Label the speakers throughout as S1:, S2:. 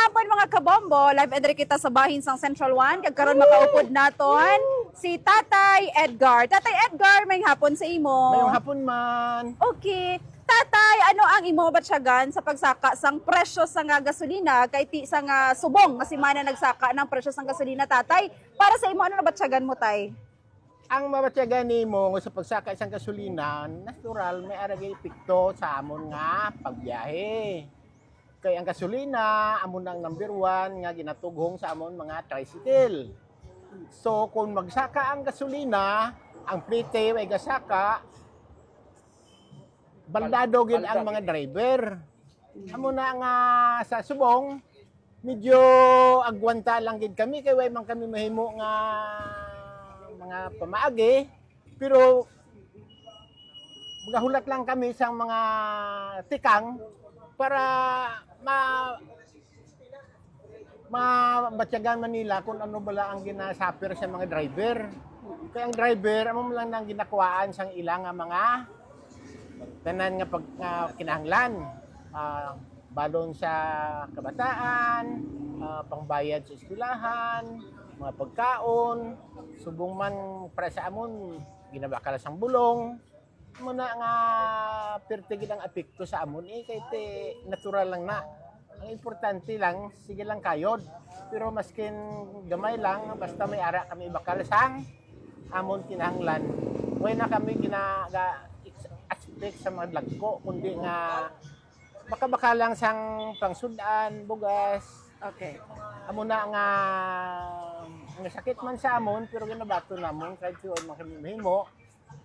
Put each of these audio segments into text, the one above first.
S1: hapon mga kabombo, live edre kita sa bahin sang Central 1. Kagkaroon makaupod naton si Tatay Edgar. Tatay Edgar, may hapon sa imo.
S2: Mayong hapon man.
S1: Okay. Tatay, ano ang imo batsyagan sa pagsaka sang presyo sa nga gasolina kay ti sa nga subong nga si mana nagsaka ng presyo sang gasolina, tatay? Para sa imo ano na batsyagan mo, tay?
S2: Ang mabatyagan nimo sa pagsaka isang gasolina, natural may aragay epekto sa amon nga pagbiyahe. Kay ang gasolina, amon ang number 1 nga ginatughong sa amon mga tricycle. So kung magsaka ang gasolina, ang plite ay gasaka, baldado gid ang mga driver. Amo na nga sa subong, medyo agwanta lang gid kami kay way man kami mahimo nga mga pamaagi, pero magahulat lang kami sa mga tikang para mabatyagan Manila kung ano bala ang ginasapir sa mga driver. Kaya ang driver, amo lang nang ginakuhaan sang ilang nga mga tanan nga pag kinahanglan, balon sa kabataan, pangbayad sa eskwelahan, mga pagkaon, subong man para sa amon ginabakal sang bulong, muna nga pertigid ang apekto sa amon kay natural lang na. Ang importante lang, sige lang kayod, pero maskin gamay lang, basta may ara kami bakal sang amon kinahanglan, way na kami aspect sa mga lagko, kundi nga baka lang sang pangsudan, bugas.
S1: Okay.
S2: Amo na nga sakit man sa amon, pero ginabato namon kahit yun makimihimo.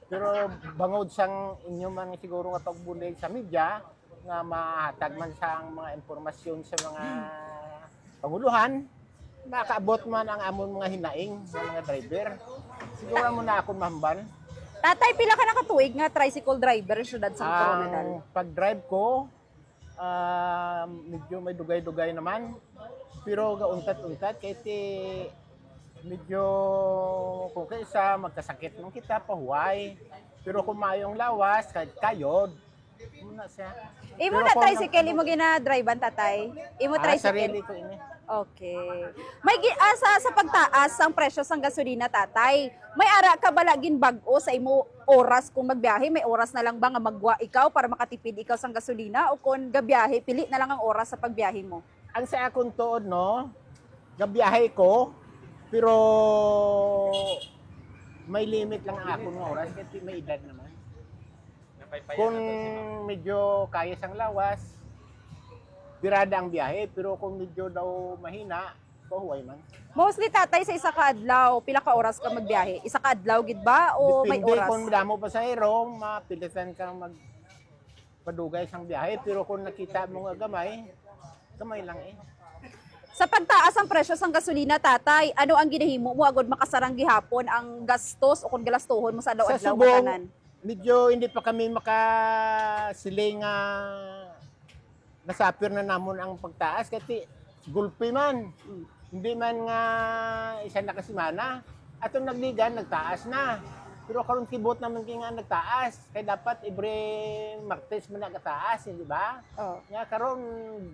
S2: Pero bangod sang inyo man siguro nga pagbulig sa media, nga mahatag man sang mga impormasyon sa mga panguluhan, makaabot man ang amon mga hinaing sa mga driver. Siguro mo na ako mahambal.
S1: Tatay, pila ka nakatuig nga tricycle driver syudad sang Coronadal?
S2: Ang pag-drive ko, medyo may dugay-dugay naman. Pero gauntat-untat, kaya medyo kung kaisa magkasakit nung kita, pahuway. Pero kung mayong lawas, kahit kayod, muna siya.
S1: Imo na tricycle, imo gina-drivean, tatay? Imo tricycle?
S2: Sarili ko ini.
S1: Okay. May giasa sa pagtaas ang presyo sang gasolina, tatay. May ara ka balagin bag-o sa imo oras kung magbiyahe? May oras na lang ba nga magwa ikaw para makatipid ikaw sang gasolina? O kung gabiyahe, pili na lang ang oras sa pagbiyahe mo?
S2: Ang sa akong tuod, no, gabiyahe ko, pero may limit lang ang akong oras kasi may edad naman. Kung medyo kaya sang lawas, birada ang biyahe, pero kung medyo daw mahina, pahuway man.
S1: Mostly, tatay, sa isa ka adlaw, pila ka oras ka magbiyahe? Isa ka adlaw gid ba o may
S2: Depende
S1: oras?
S2: kung damo pasahero, mapilitan kang magpadugay sang biyahe, pero kung nakita mo nga gamay lang eh.
S1: Sa pagtaas ang presyo sang gasolina, tatay, ano ang ginahimo mo agod makasarang gihapon ang gastos o kung galastuhon mo sa
S2: Sa
S1: adlaw-adlaw
S2: subong,
S1: matanan?
S2: medyo hindi pa kami makasiling nasapir na namon ang pagtaas kasi gulpi man. Hindi man nga isa na kasimana. Atong nagligan, nagtaas na. Pero karon kibot naman kay nga nagtaas. Kaya dapat every Martes man nagtaas, di ba?
S1: Oh.
S2: Nga karon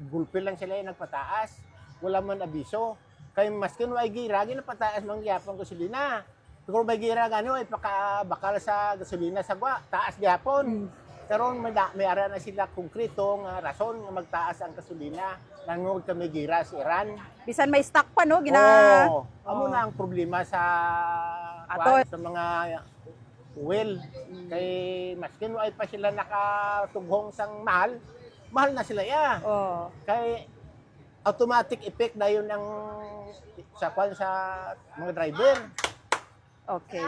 S2: gulpi lang sila yung nagpataas. Wala man abiso. Kay maskin way gira, ginapataas man gyapon gasolina. Siguro may gira gano ay bakal sa gasolina sa gwa, taas gyapon. Karon may ara na sila konkreto nga rason nga magtaas ang gasolina. Nangod kami gira sa Iran.
S1: Bisan may stock pa, no?
S2: Amo na ang problema sa
S1: Ato.
S2: sa mga oil. Kay maskin ay pa sila nakatughong sang mahal na sila ya.
S1: Oh.
S2: Kay automatic effect na yun ang sa mga driver.
S1: Okay.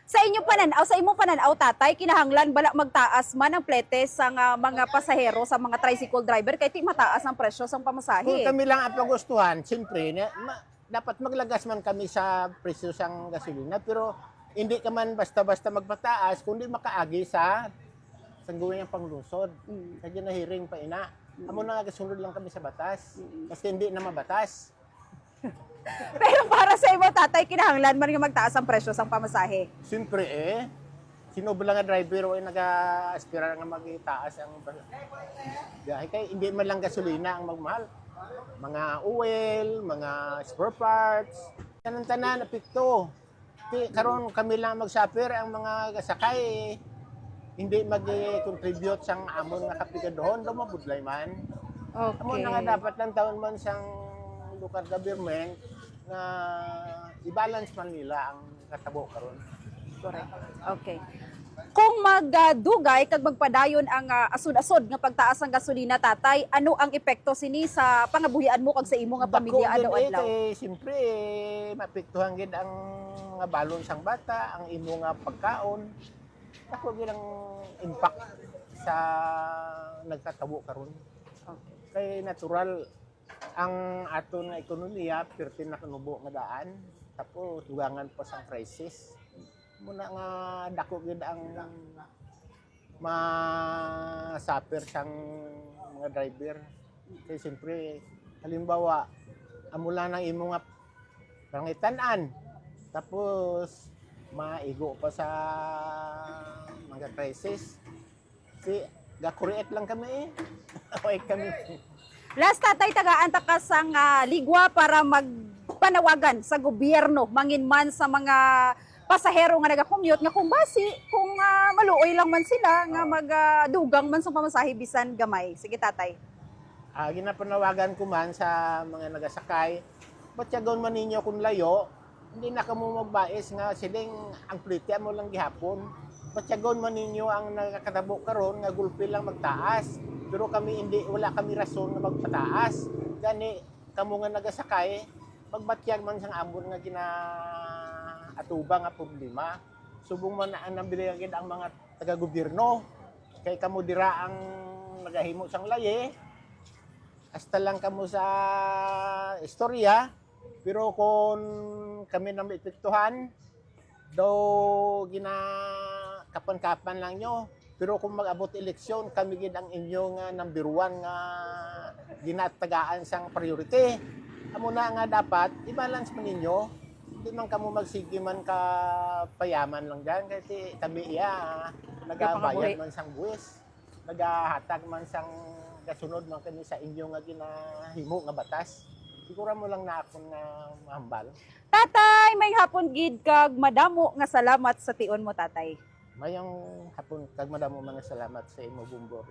S1: Sa inyo pananaw, sa imo pananaw, tatay, kinahanglan bala magtaas man ang plete sa mga pasahero sa mga tricycle driver kay ti mataas ang presyo sang
S2: Kung
S1: pamasahe.
S2: kami lang ang pagustuhan, siyempre, dapat maglagas man kami sa presyo sang gasolina, pero hindi ka man basta-basta magpataas, kundi makaagi sa gawin ng panglusod. Kaya nahiring pa ina. Amo na nga kasunod lang kami sa batas. Kasi hindi na mabatas.
S1: Pero para sa imo, tatay, kinahanglan man nga magtaas ang presyo sang pamasahe.
S2: Siyempre sino ba lang nga driver o nag-aspira nga magitaas ang biyahe. Kaya hindi man lang gasolina ang magmahal. mga oil, mga spare parts, tanan apekto. Karon kami lang mag-suffer, ang mga sakay hindi mag-contribute sang amon nga kapigadohon do mabudlay man. Amo na nga dapat lang taon man sang local government na i-balance man nila ang katabo karon.
S1: Correct. Okay. Kung magdugay kag magpadayon ang asod-asod nga pagtaas ang gasolina tatay, ano ang epekto sini sa pangabuhian mo kag sa imo nga pamilya adlaw-adlaw?
S2: Siyempre mapektuhan gid ang mga balon sang bata, ang imo nga pagkaon. Ako gid ang impact sa nagkatabo karon.
S1: Okay.
S2: Kay natural ang aton nga ekonomiya perti na kanubo nga daan, tapos dugangan pa sang crisis. Muna nga dako gid ang ma-suffer sang mga driver. Kaya siyempre, halimbawa, amula ng imo nga pangitanan, tapos maigo pa sa mga crisis. Si gakuriet lang kami eh. Okay kami.
S1: Last tatay tagaan ta ka sang ligwa para magpanawagan sa gobyerno manginman sa mga pasahero nga naga-commute nga kung basi kung maluoy lang man sila nga magdugang man sa pamasahe bisan gamay. Sige tatay.
S2: Ginapanawagan ko man sa mga nagasakay, batyagon man ninyo kung layo, hindi na kamo magbais nga siling ang plitya mo lang gihapon. Batyagon man ninyo ang nakakatabo karon nga gulpi lang magtaas. Pero kami hindi, wala kami rason na magpataas. Gani, kamo nga nagasakay, magbatyag man sang ambon nga atuba nga problema. Subong man na ang nabiligid ang mga taga-gobyerno. Kay kamo dira ang nagahimo sang laye. Hasta lang kamo sa istorya. Pero kung kami nang epektuhan, daw kapan-kapan lang nyo. Pero kung mag-abot eleksyon, kami gid ang inyong number one nga ginatagaan sang priority. Amo na nga dapat i-balance man ninyo. Hindi man kamo magsige man ka payaman lang dyan kasi kami nagabayad man sang buwis. Nagahatag man sang kasunod man kami sa inyo nga ginahimo nga batas. Siguro mo lang na akong mahambal.
S1: Tatay, may hapon gid kag madamo nga salamat sa tion mo tatay.
S2: Mayong hapon kag madamo mga salamat sa imo bumbor.